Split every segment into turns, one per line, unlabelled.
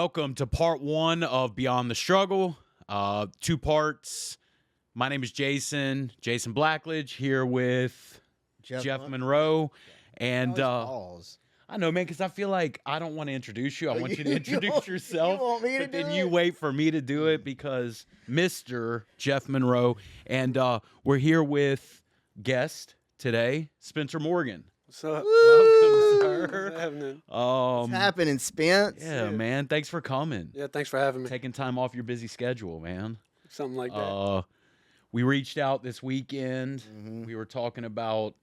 welcome to part one of Beyond the Struggle. 2 parts. My name is Jason Blackledge, here with Jeff Monroe. And I know, man, because I feel like I don't want to introduce you. I want you to introduce yourself.
You want me to
but then
do
you
it?
wait for me to do it because Mr. Jeff Monroe. And we're here with guest today, Spencer Morgan.
What's up?
Welcome, sir.
What's happening?
What's happening, Spence?
Yeah, man. Thanks for coming.
Yeah, thanks for having me.
Taking time off your busy schedule, man.
Something like that.
We reached out this weekend.
Mm-hmm.
We were talking about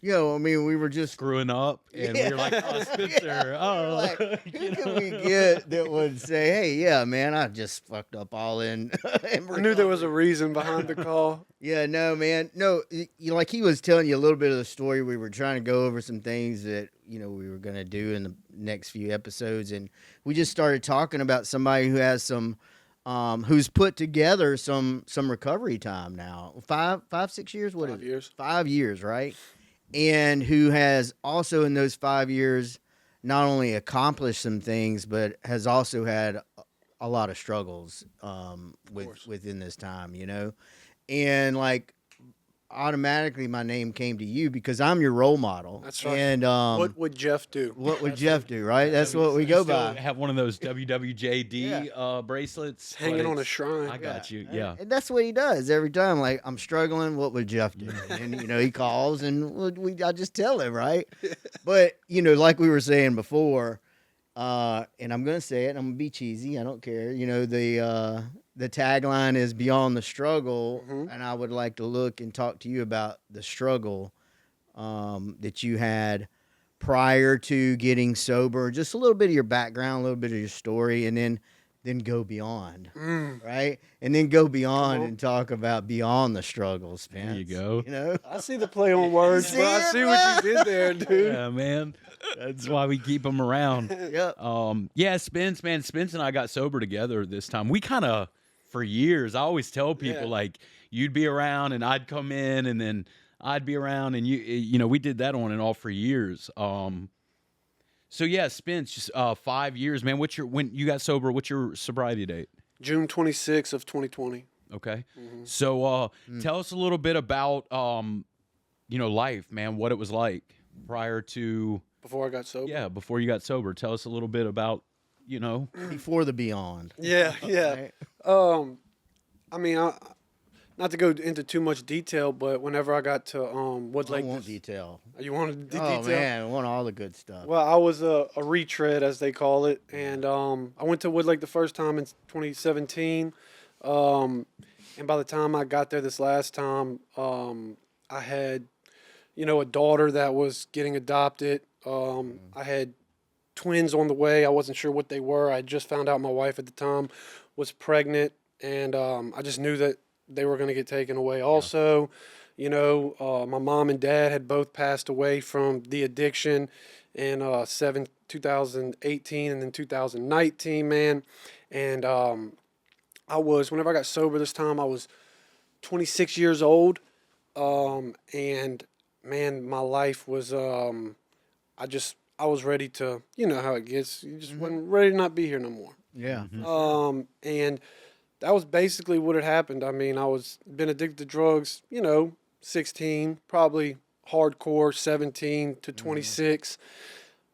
Yo, I mean, we were just
screwing up, and we were like, "Oh, Spencer,
like, who can we get that would say, hey, yeah, man, I just fucked up all in.
I knew there was a reason behind the call.
Yeah, no, man. No, like he was telling you a little bit of the story. We were trying to go over some things that, we were going to do in the next few episodes. And we just started talking about somebody who has some, who's put together some recovery time now. 6 years? What
5 years.
5 years, right? And who has also in those 5 years not only accomplished some things, but has also had a lot of struggles within this time, And like automatically my name came to you because I'm your role model.
That's right.
And
What would Jeff do?
what would Jeff do, right? That's what we go by.
Have one of those WWJD bracelets
Hanging on a shrine.
I got you. Yeah.
And that's what he does every time. Like, I'm struggling. What would Jeff do? And, he calls and I just tell him, right? But, like we were saying before, and I'm going to say it, I'm going to be cheesy. I don't care. The tagline is Beyond the Struggle.
Mm-hmm.
And I would like to look and talk to you about the struggle that you had prior to getting sober. Just a little bit of your background, a little bit of your story, and then go beyond, right? And then go beyond and talk about beyond the struggles, Spence.
There you go.
I see the play on words,
See
bro. I
it,
see
bro?
what you did there, dude.
Yeah, man. That's why we keep them around.
Yep.
Spence and I got sober together this time. We kind of, for years, I always tell people, like, you'd be around and I'd come in and then I'd be around and we did that on and off for years. So yeah, Spence, just 5 years, man. When you got sober, what's your sobriety date?
June 26th of 2020.
Okay. So tell us a little bit about life, man, what it was like prior to
Before I got sober.
Yeah, before you got sober. Tell us a little bit about,
Before the beyond.
Yeah.
Right?
I mean, not to go into too much detail, but whenever I got to Woodlake,
I want detail.
You wanted the
Oh,
detail?
man, I want all the good stuff.
Well, I was a retread, as they call it, and I went to Woodlake the first time in 2017, and by the time I got there this last time, I had, a daughter that was getting adopted. I had twins on the way. I wasn't sure what they were. I just found out my wife at the time was pregnant, and I just knew that they were going to get taken away also. My mom and dad had both passed away from the addiction in 2018 and then 2019, man. And whenever I got sober this time, I was 26 years old. And man, my life was, I was ready to, you know how it gets. You just wasn't ready to not be here no more.
Yeah.
And that was basically what had happened. I mean, been addicted to drugs, 16, probably hardcore 17 to 26.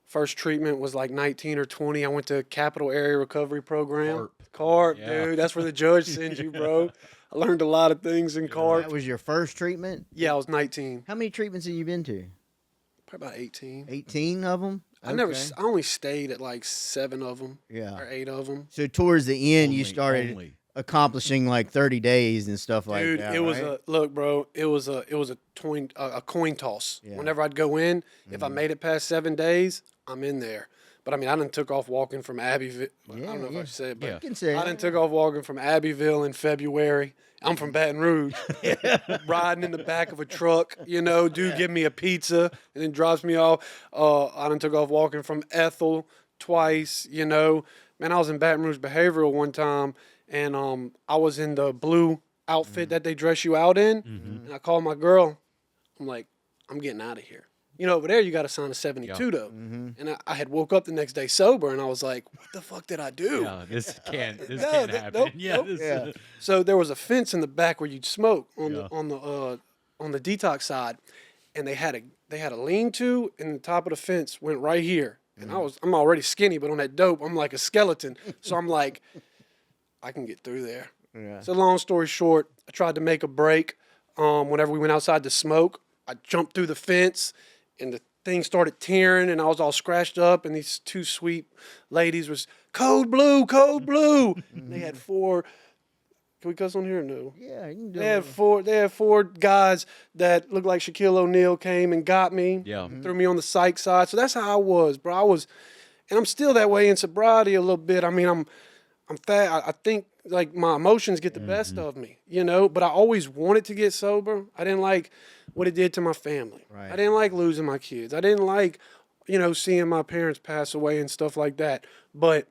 First treatment was like 19 or 20. I went to Capital Area Recovery Program. CARP,
Yeah.
Dude. That's where the judge sends you, bro. I learned a lot of things in CARP.
That was your first treatment?
Yeah, I was 19.
How many treatments have you been to?
Probably about 18.
18 of them?
I only stayed at like 7 of them.
Yeah.
Or 8 of them.
So towards the end, you started accomplishing like 30 days and stuff like
Dude,
that.
it was
right?
look, bro. It was a coin toss.
Yeah.
Whenever I'd go in, if I made it past 7 days, I'm in there. But I mean, I done took off walking from Abbeville. I don't know if I should say it, but
You can say
I done took off walking from Abbeville in February. I'm from Baton Rouge, riding in the back of a truck. Dude give me a pizza and then drops me off. I done took off walking from Ethel twice. Man, I was in Baton Rouge Behavioral one time, and I was in the blue outfit that they dress you out in, and I called my girl. I'm like, I'm getting out of here. over there you got to sign a 72 though. And I had woke up the next day sober, and I was like, what the fuck did I do?
Yeah, this can't happen.
Nope,
yeah,
nope.
this,
So there was a fence in the back where you'd smoke on
Yeah.
the detox side, and they had a lean-to, and the top of the fence went right here. And I'm already skinny, but on that dope, I'm like a skeleton. So I'm like, I can get through there.
Yeah.
So long story short, I tried to make a break. Whenever we went outside to smoke, I jumped through the fence, and the thing started tearing, and I was all scratched up. And these two sweet ladies was code blue. They had 4. Can we cuss on here? No.
Yeah, you can do
They
it.
had four guys that looked like Shaquille O'Neal came and got me.
Yeah.
Threw me on the psych side. So that's how I was, bro. And I'm still that way in sobriety a little bit. I mean, I'm fat. I think like my emotions get the best of me, but I always wanted to get sober. I didn't like what it did to my family.
Right.
I didn't like losing my kids. I didn't like, seeing my parents pass away and stuff like that. But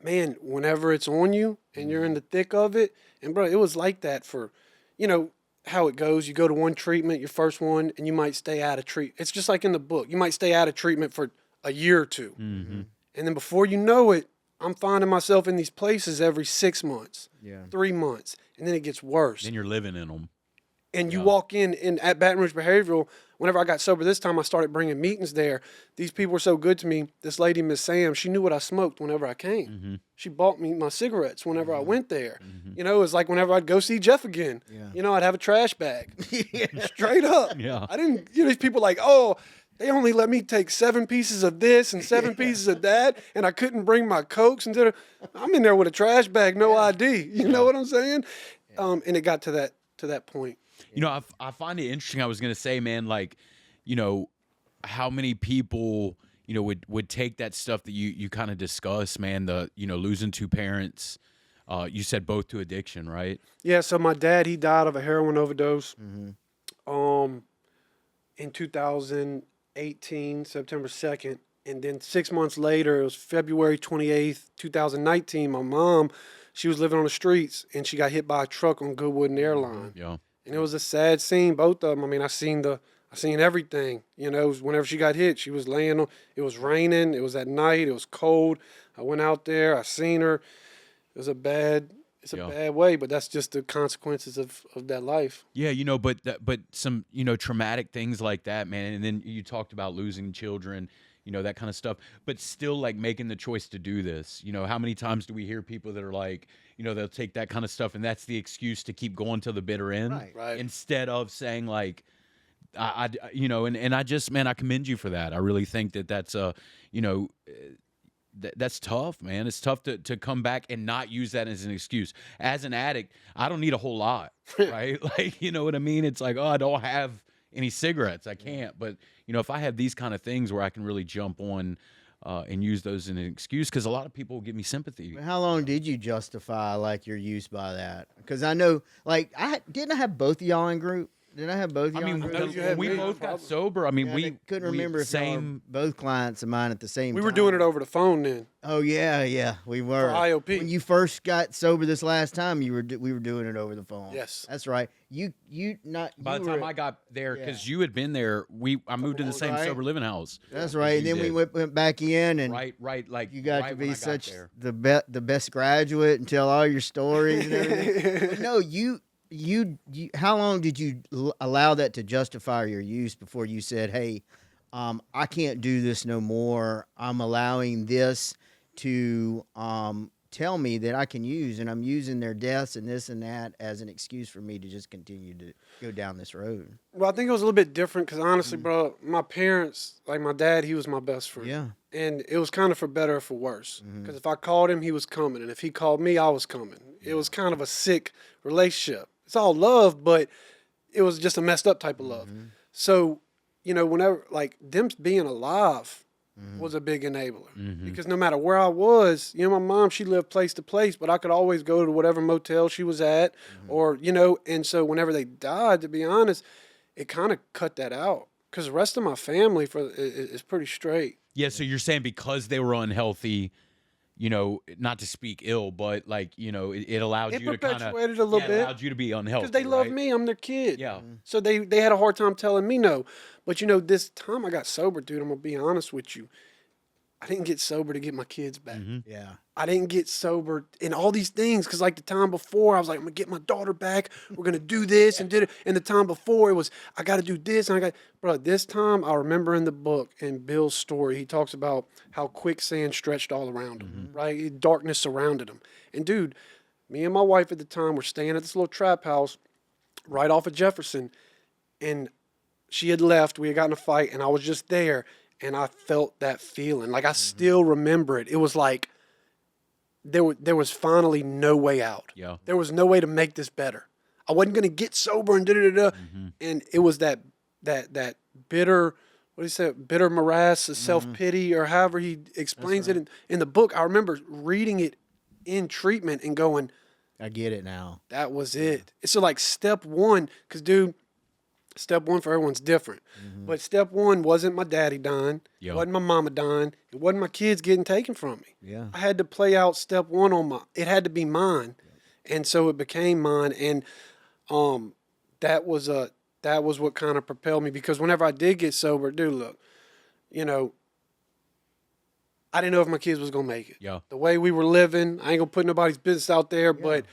man, whenever it's on you and you're in the thick of it, and bro, it was like that for, how it goes. You go to one treatment, your first one, and you might stay out of treatment. It's just like in the book. You might stay out of treatment for a year or two.
Mm-hmm.
And then before you know it, I'm finding myself in these places every 6 months,
Yeah.
3 months, and then it gets worse.
Then you're living in them.
And you walk in at Baton Rouge Behavioral. Whenever I got sober this time, I started bringing meetings there. These people were so good to me. This lady, Miss Sam, she knew what I smoked whenever I came.
Mm-hmm.
She bought me my cigarettes whenever I went there. It was like whenever I'd go see Jeff again, I'd have a trash bag. Straight up.
Yeah.
I didn't, these people like, oh, they only let me take 7 pieces of this and 7 pieces of that, and I couldn't bring my Cokes. I'm in there with a trash bag, no ID. You know what I'm saying? And it got to that point.
I find it interesting. I was going to say, man, like, how many people, would take that stuff that you kind of discuss, man, the, losing 2 parents. You said both to addiction, right?
Yeah, so my dad, he died of a heroin overdose in 2018, September 2nd. And then 6 months later, it was February 28th, 2019, my mom, she was living on the streets, and she got hit by a truck on Goodwood and Airline.
Yeah.
And it was a sad scene, both of them. I mean, I seen everything. Whenever she got hit, she was laying on. It was raining. It was at night. It was cold. I went out there. I seen her. It was a bad way, but that's just the consequences of that life.
Yeah, but some, traumatic things like that, man. And then you talked about losing children, that kind of stuff, but still like making the choice to do this. How many times do we hear people that are like, they'll take that kind of stuff and that's the excuse to keep going to the bitter end,
Right.
instead of saying like, and I just, man, I commend you for that. I really think that's that's tough, man. It's tough to come back and not use that as an excuse. As an addict, I don't need a whole lot, right? Like, you know what I mean? It's like, oh, I don't have any cigarettes. I can't. But, if I have these kind of things where I can really jump on and use those as an excuse, because a lot of people will give me sympathy.
How long did you justify like your use by that? Because I know, like, I have both of y'all in group. Did I have both of
I
y'all
mean,
in
No,
group?
you had
we
me.
both got sober. I mean,
Yeah,
we
I couldn't remember if y'all
same.
were both clients of mine at the same
We
time.
were doing it over the phone then.
Oh yeah, we were.
For IOP.
When you first got sober this last time, we were doing it over the phone.
Yes.
That's right.
By the time I got there, because you had been there, I moved in the same
Right.
sober living house.
That's right. And
You
then we
did.
went back in, and
Right, like
you got
right
to
when
be
I got
such
there.
the best graduate and tell all your stories and everything. But no, you how long did you allow that to justify your use before you said, hey, I can't do this no more. I'm allowing this to tell me that I can use, and I'm using their deaths and this and that as an excuse for me to just continue to go down this road.
Well, I think it was a little bit different because honestly, bro, my parents, like my dad, he was my best friend.
Yeah.
And it was kind of for better or for worse. Because if I called him, he was coming. And if he called me, I was coming. It was kind of a sick relationship. It's all love, but it was just a messed up type of love. So, whenever, like, them being alive was a big enabler. Because no matter where I was, my mom, she lived place to place, but I could always go to whatever motel she was at or, and so whenever they died, to be honest, it kind of cut that out. Because the rest of my family is pretty straight.
Yeah, so you're saying because they were unhealthy, you know, not to speak ill, but like, you know, it allowed
It
you to kind of,
perpetuated a little bit.
allowed you to be unhealthy.
Because they love
right?
me. I'm their kid.
Yeah.
So they had a hard time telling me no. But, you know, this time I got sober, dude, I'm going to be honest with you. I didn't get sober to get my kids back.
Mm-hmm.
Yeah.
I didn't get sober in all these things because, like, the time before, I was like, I'm going to get my daughter back. We're going to do this and did it. And the time before, it was, I got to do this. And I got, bro, this time, I remember in the book, in Bill's story, he talks about how quicksand stretched all around him, right? Darkness surrounded him. And, dude, me and my wife at the time were staying at this little trap house right off of Jefferson. And she had left. We had gotten a fight, and I was just there. And I felt that feeling. Like, I still remember it. It was like there was finally no way out.
Yeah.
There was no way to make this better. I wasn't going to get sober and da-da-da-da. And it was that bitter, what do you say, bitter morass of self-pity, or however he explains it in the book. I remember reading it in treatment and going,
I get it now.
that was it. So, like, step one, because, dude, step one for everyone's different. But step one wasn't my daddy dying.
Yeah.
It wasn't my mama dying. It wasn't my kids getting taken from me.
Yeah.
I had to play out step one it had to be mine. And so it became mine. And that was what kind of propelled me, because whenever I did get sober, dude, look, you know, I didn't know if my kids was going to make it.
Yeah.
The way we were living, I ain't going to put nobody's business out there, but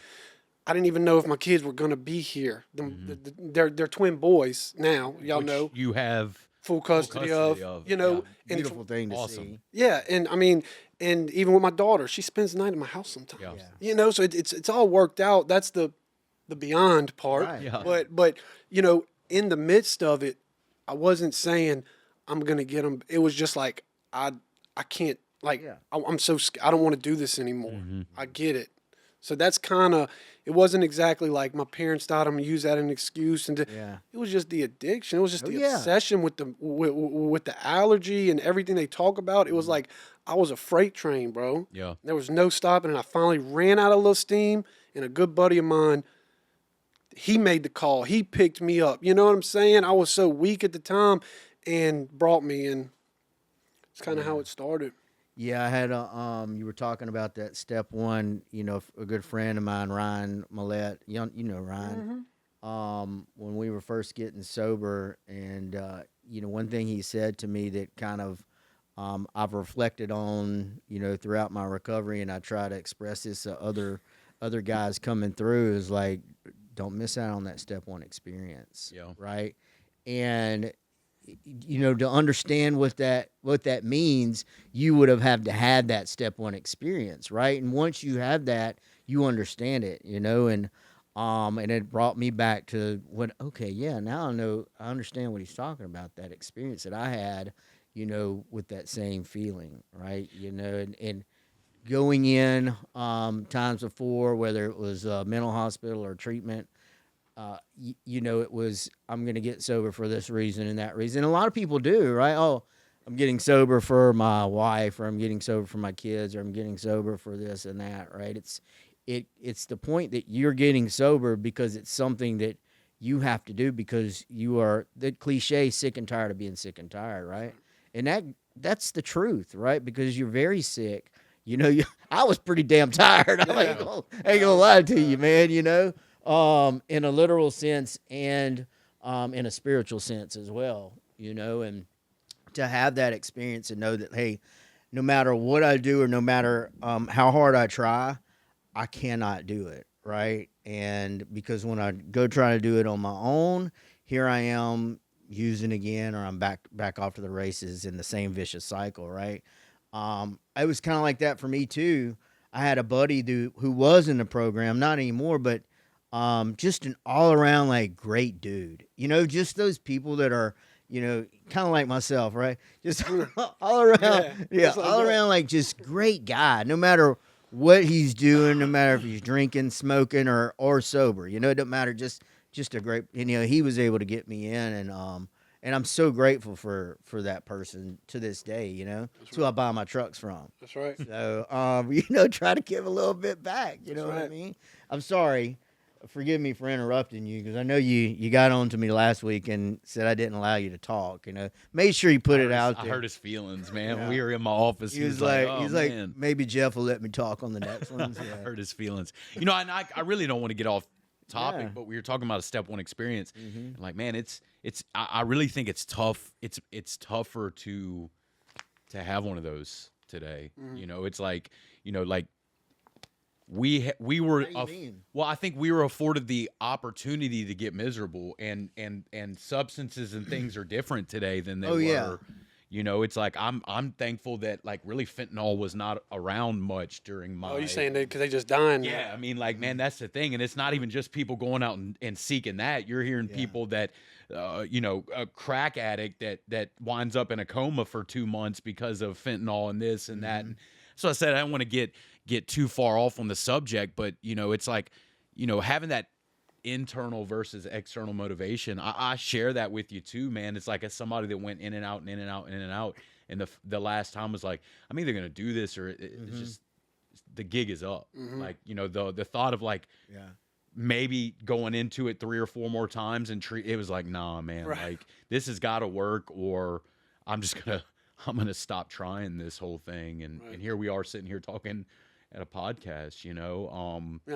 I didn't even know if my kids were going to be here. They're twin boys now, y'all
Which
know.
you have
Full custody of, you know. And
Beautiful thing to
awesome.
see.
yeah, and I mean, and even with my daughter, she spends the night at my house sometimes.
Yeah.
You know, so it's all worked out. That's the beyond part.
Right.
Yeah.
But you know, in the midst of it, I wasn't saying I'm gonna get them. It was just like I can't, like,
Yeah.
I'm so I don't want to do this anymore. I get it. So that's kind of, it wasn't exactly like my parents thought I'm gonna use that as an excuse, and
Yeah.
it was just the addiction. It was just the
yeah.
obsession with the allergy and everything they talk about. It was like I was a freight train, bro.
Yeah.
There was no stopping, and I finally ran out of little steam. And a good buddy of mine, he made the call. He picked me up. You know what I'm saying? I was so weak at the time, and brought me in. It's kind of how it started.
Yeah, I had a you were talking about that step one, you know, a good friend of mine, Ryan Millette, you know Ryan. When we were first getting sober, and you know, one thing he said to me that kind of I've reflected on, you know, throughout my recovery, and I try to express this to other guys coming through, is like, don't miss out on that step one experience.
Yeah.
Right. And you know, to understand what that means, you would have had to had that step one experience, right? And once you have that, you understand it, you know, and it brought me back to now I understand what he's talking about, that experience that I had, you know, with that same feeling, right? You know, and going in times before, whether it was mental hospital or treatment, you know, it was, I'm going to get sober for this reason and that reason. And a lot of people do, right? Oh, I'm getting sober for my wife, or I'm getting sober for my kids, or I'm getting sober for this and that, right? It's the point that you're getting sober because it's something that you have to do, because you are, the cliche, sick and tired of being sick and tired, right? And that's the truth, right? Because you're very sick. You know, I was pretty damn tired. I ain't gonna lie to you, man, you know? In a literal sense and in a spiritual sense as well, you know, and to have that experience and know that, hey, no matter what I do, or no matter how hard I try, I cannot do it, right? And because when I go try to do it on my own, here I am using again, or I'm back off to the races in the same vicious cycle, right? It was kind of like that for me too. I had a buddy who was in the program, not anymore, but just an all around like great dude, you know, just those people that are, you know, kind of like myself, right? Just all around, all around, like, just great guy, no matter what he's doing, no matter if he's drinking, smoking, or sober, you know, it doesn't matter. Just a great, you know, he was able to get me in, and I'm so grateful for that person to this day, you know. That's who I buy my trucks from.
That's right.
So, you know, try to give a little bit back, you know what I mean? I'm sorry forgive me for interrupting you because I know you got on to me last week and said I didn't allow you to talk. Made sure you put it out there.
I hurt his feelings, man.
Yeah.
We were in my office. He was like, "Oh,
he's
man."
like, maybe Jeff will let me talk on the next ones.
I
Yeah.
hurt his feelings. And I really don't want to get off topic,
Yeah.
but we were talking about a step one experience.
Mhm.
And like, man, I really think it's tough. It's tougher to have one of those today. It's like, like we were,
How do you mean?
well, I think we were afforded the opportunity to get miserable, and substances and things are different today than they
Oh,
were.
yeah.
It's like I'm thankful that like really fentanyl was not around much during my.
Oh, you saying that because they just dying? now?
Yeah, I mean, like, man, that's the thing, and it's not even just people going out and seeking that. You're hearing
Yeah.
people that, a crack addict that winds up in a coma for 2 months because of fentanyl and this and that. And so I said I don't want to get too far off on the subject, but it's like, having that internal versus external motivation. I share that with you too, man. It's like as somebody that went in and out and in and out and in and out, and the last time was like, I'm either gonna do this or it's just the gig is up. Like the thought of like
Yeah.
maybe going into it 3 or 4 more times and it was like, nah, man,
Right.
like this has got to work, or I'm gonna stop trying this whole thing. And here we are sitting here talking at a podcast,
Yeah,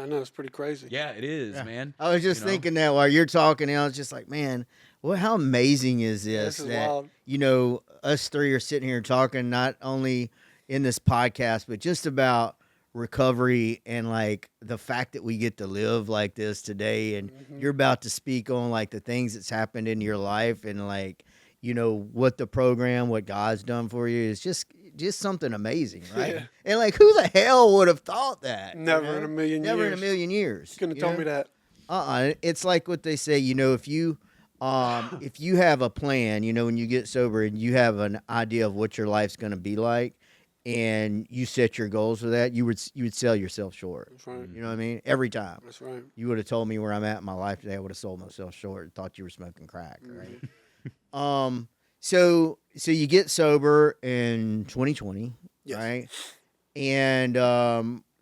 I know it's pretty crazy.
Yeah, it is,
Yeah.
man.
I was just thinking that while you're talking, and I was just like, man, well, how amazing is this?
This is
that
wild.
us three are sitting here talking not only in this podcast, but just about recovery and like the fact that we get to live like this today. And you're about to speak on like the things that's happened in your life and like what the program, what God's done for you is just something amazing, right?
Yeah.
And like, who the hell would have thought that?
Never in a million
Never
years.
in a million years.
Couldn't
you
have told
know?
me that.
It's like what they say, if you have a plan, when you get sober and you have an idea of what your life's going to be like, and you set your goals for that, you would sell yourself short.
That's right.
You know what I mean? Every time.
That's right.
You would have told me where I'm at in my life today, I would have sold myself short and thought you were smoking crack, right? So you get sober in 2020,
Yes.
right? And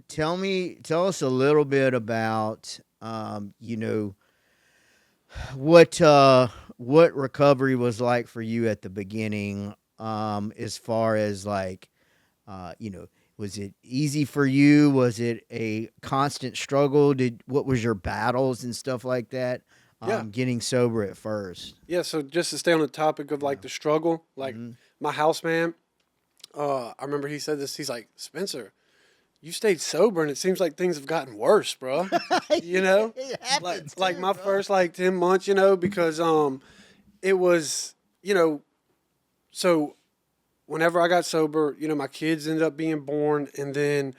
tell us a little bit about what recovery was like for you at the beginning, as far as like was it easy for you? Was it a constant struggle? What was your battles and stuff like that?
Yeah.
Getting sober at first.
Yeah, so just to stay on the topic of like the struggle, like my house man, I remember he said this. He's like, Spencer, you stayed sober and it seems like things have gotten worse, bro.
It happens
like
too,
my
bro.
first like 10 months, because it was, so whenever I got sober, my kids ended up being born, and then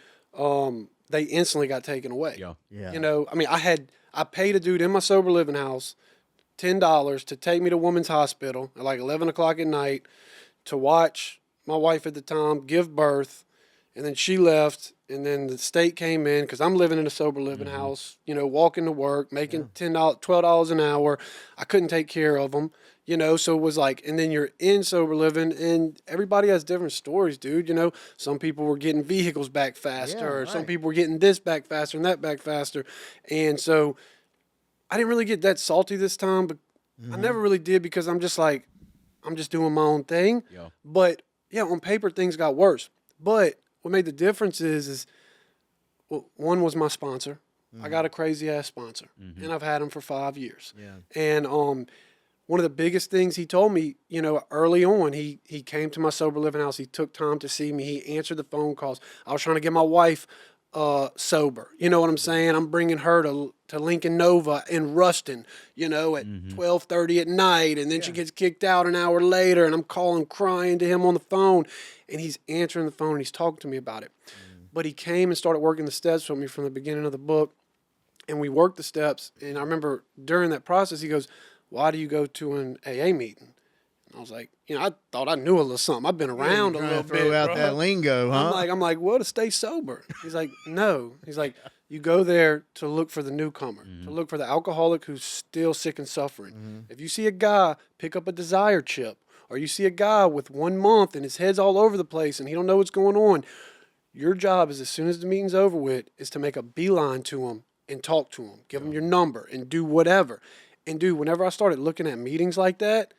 they instantly got taken away.
Yeah.
Yeah.
I mean, I paid a dude in my sober living house $10 to take me to Women's Hospital at like 11 o'clock at night to watch my wife at the time give birth, and then she left, and then the state came in because I'm living in a sober living house, walking to work, making $12 an hour. I couldn't take care of them, so it was like, and then you're in sober living, and everybody has different stories, dude. Some people were getting vehicles back faster,
Yeah,
or some
right.
people were getting this back faster and that back faster. And so I didn't really get that salty this time, but I never really did because I'm just like, I'm just doing my own thing.
Yeah.
But yeah, on paper, things got worse. But what made the difference is well, one was my sponsor. I got a crazy ass sponsor, and I've had him for 5 years.
Yeah.
And one of the biggest things he told me, early on, he came to my sober living house. He took time to see me. He answered the phone calls. I was trying to get my wife sober. You know what I'm saying? I'm bringing her to Lincoln Nova in Ruston, at 12:30 at night, and then she gets kicked out an hour later, and I'm calling crying to him on the phone, and he's answering the phone, and he's talking to me about it. But he came and started working the steps with me from the beginning of the book, and we worked the steps, and I remember during that process, he goes, why do you go to an AA meeting? And I was like, I thought I knew a little something. I've been around a little bit.
Throw out
bro.
that lingo, huh?
I'm like, well, to stay sober. He's like, no. He's like, you go there to look for the newcomer, to look for the alcoholic who's still sick and suffering. If you see a guy pick up a desire chip, or you see a guy with 1 month and his head's all over the place and he don't know what's going on, your job is, as soon as the meeting's over with, is to make a beeline to him and talk to them, give them your number and do whatever. And dude, whenever I started looking at meetings like that,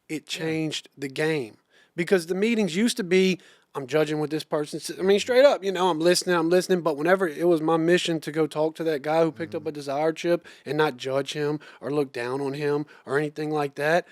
it changed the game. Because the meetings used to be, I'm judging what this person says. I mean, straight up, I'm listening. But whenever it was my mission to go talk to that guy who picked up a desire chip and not judge him or look down on him or anything like that,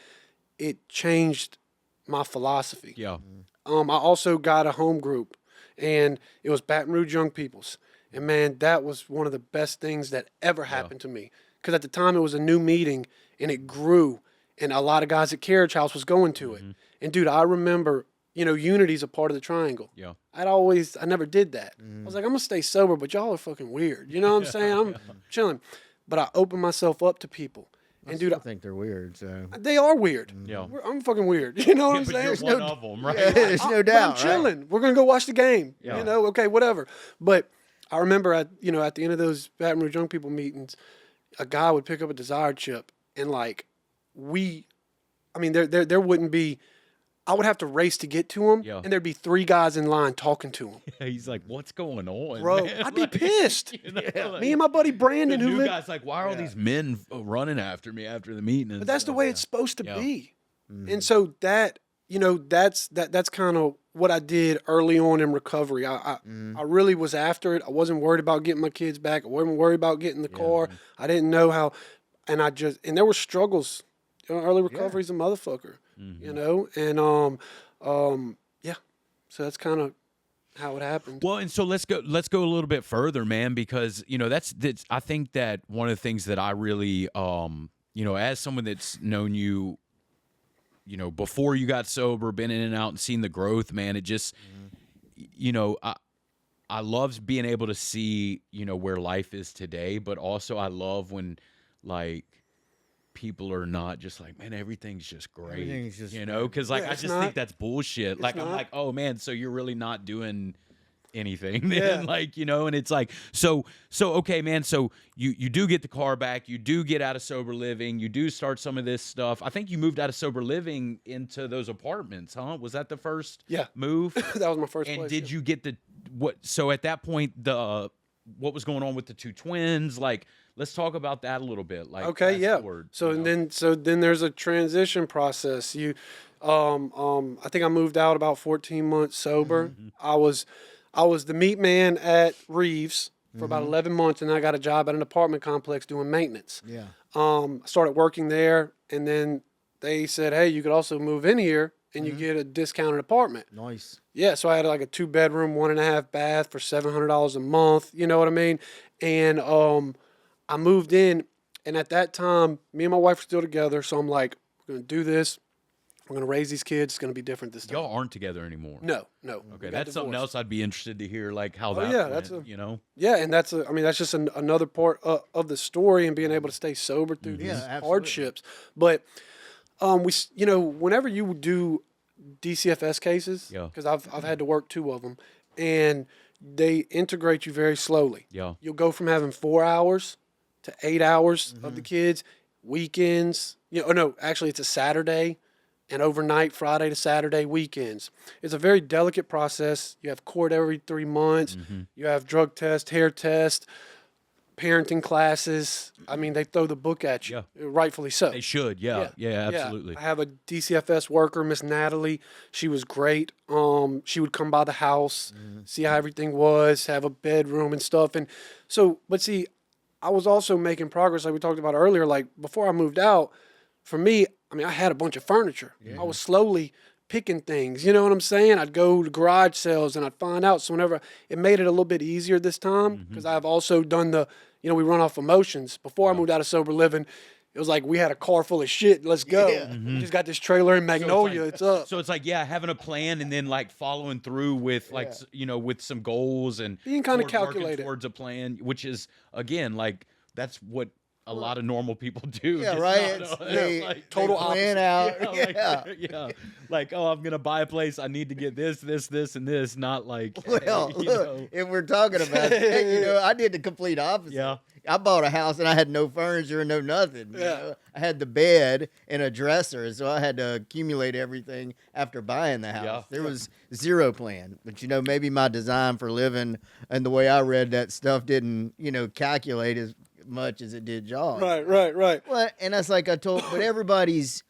it changed my philosophy.
Yeah.
I also got a home group, and it was Baton Rouge Young People's. And man, that was one of the best things that ever happened to me. Because at the time it was a new meeting, and it grew, and a lot of guys at Carriage House was going to it. And dude, I remember, unity's a part of the triangle.
Yeah.
I never did that. I was like, I'm gonna stay sober, but y'all are fucking weird. You know what I'm saying? I'm chilling. But I opened myself up to people. And dude,
I think they're weird. So
they are weird.
Yeah.
I'm fucking weird. You know what I'm
But
saying?
you're
There's
one
no-
of them, right?
there's no
but
doubt.
I'm chilling. We're gonna go watch the game.
Yeah.
Okay, whatever. But I remember at the end of those Baton Rouge Young People meetings, a guy would pick up a desire chip, and there wouldn't be. I would have to race to get to him,
Yeah.
and there'd be 3 guys in line talking to him.
He's like, what's going on,
Bro,
man?
I'd be
Like,
pissed.
like,
Me and my buddy
the
Brandon, who
new
lived.
guy's like, why are all these men running after me after the meeting? And
But that's the
stuff?
way it's supposed to
Yeah.
be. And so that, that's kind of what I did early on in recovery. I really was after it. I wasn't worried about getting my kids back. I wasn't worried about getting the car. I didn't know how, and there were struggles. Early recovery's a motherfucker, and so that's kind of how it happened.
Well, and so let's go a little bit further, man, because that's I think that one of the things that I really as someone that's known you before you got sober, been in and out and seen the growth, man, it just I love being able to see where life is today, but also I love when people are not just like, man, everything's just great,
Everything's just
because I
it's
just
not.
think that's bullshit. I'm
not.
like, oh man, so you're really not doing anything then,
Yeah.
and it's like, so okay, man, so you do get the car back, you do get out of sober living, you do start some of this stuff. I think you moved out of sober living into those apartments, huh? Was that the first move?
That was my first
And
place.
did you get so at that point, what was going on with the 2 twins? Let's talk about that a little bit.
Okay,
fast
yeah.
forward,
So then there's a transition process. I think I moved out about 14 months sober. I was the meat man at Reeves for about 11 months, and then I got a job at an apartment complex doing maintenance.
Yeah.
I started working there, and then they said, hey, you could also move in here and you get a discounted apartment.
Nice.
Yeah, so I had like a 2-bedroom, 1.5 bath for $700 a month. You know what I mean? And I moved in, and at that time, me and my wife were still together. So I'm like, we're gonna do this. We're gonna raise these kids. It's gonna be different this time.
y'all aren't together anymore.
No.
Okay,
We got
that's something
divorced.
else I'd be interested to hear, how that
yeah,
went,
that's Yeah, and that's just another part of the story, and being able to stay sober through these
absolutely.
hardships. But whenever you do DCFS cases, because I've had to work 2 of them, and they integrate you very slowly.
Yeah.
You'll go from having 4 hours to 8 hours of the kids, weekends. Actually it's a Saturday and overnight, Friday to Saturday, weekends. It's a very delicate process. You have court every 3 months. You have drug test, hair test, parenting classes. I mean, they throw the book at you, rightfully so.
They should, yeah, absolutely.
I have a DCFS worker, Miss Natalie. She was great. She would come by the house, see how everything was, have a bedroom and stuff. And so, but see, I was also making progress, like we talked about earlier. Like before I moved out, for me, I had a bunch of furniture. I was slowly picking things. You know what I'm saying? I'd go to garage sales and I'd find out. So whenever it made it a little bit easier this time, because I've also done we run off emotions. Before I moved out of sober living, it was like we had a car full of shit. Let's go. We just got this trailer in Magnolia. It's up.
So it's like, having a plan and then following through with with some goals and
Being kinda
working
calculated.
towards a plan, which is again, that's what a lot of normal people do.
Yeah,
just
right.
not,
They
total
plan
opposite.
out.
yeah,
Yeah.
like, like, oh, I'm gonna buy a place. I need to get this, and this. Not like,
Well,
hey, you
look,
know,
if we're talking about that, you know, I did the complete opposite.
Yeah.
I bought a house and I had no furniture and no nothing. You know? I had the bed and a dresser, so I had to accumulate everything after buying the house.
Yeah.
There was zero plan. But, you know, maybe my design for living and the way I read that stuff didn't, you know, calculate as much as it did y'all.
Right.
Well, and that's like I told, but everybody's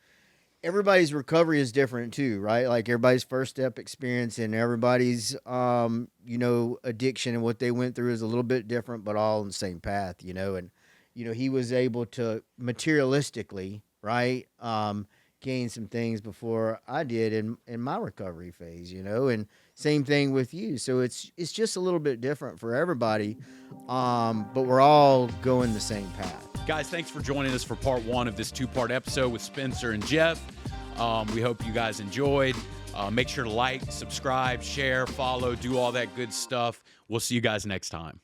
recovery is different too, right? Like everybody's first step experience and everybody's, you know, addiction and what they went through is a little bit different, but all on the same path, you know. And, you know, he was able to materialistically, right, gain some things before I did in my recovery phase, you know. And same thing with you. So it's just a little bit different for everybody, but we're all going the same path.
guys, thanks for joining us for part 1 of this 2-part episode with Spencer and Jeff. We hope you guys enjoyed. Make sure to like, subscribe, share, follow, do all that good stuff. We'll see you guys next time.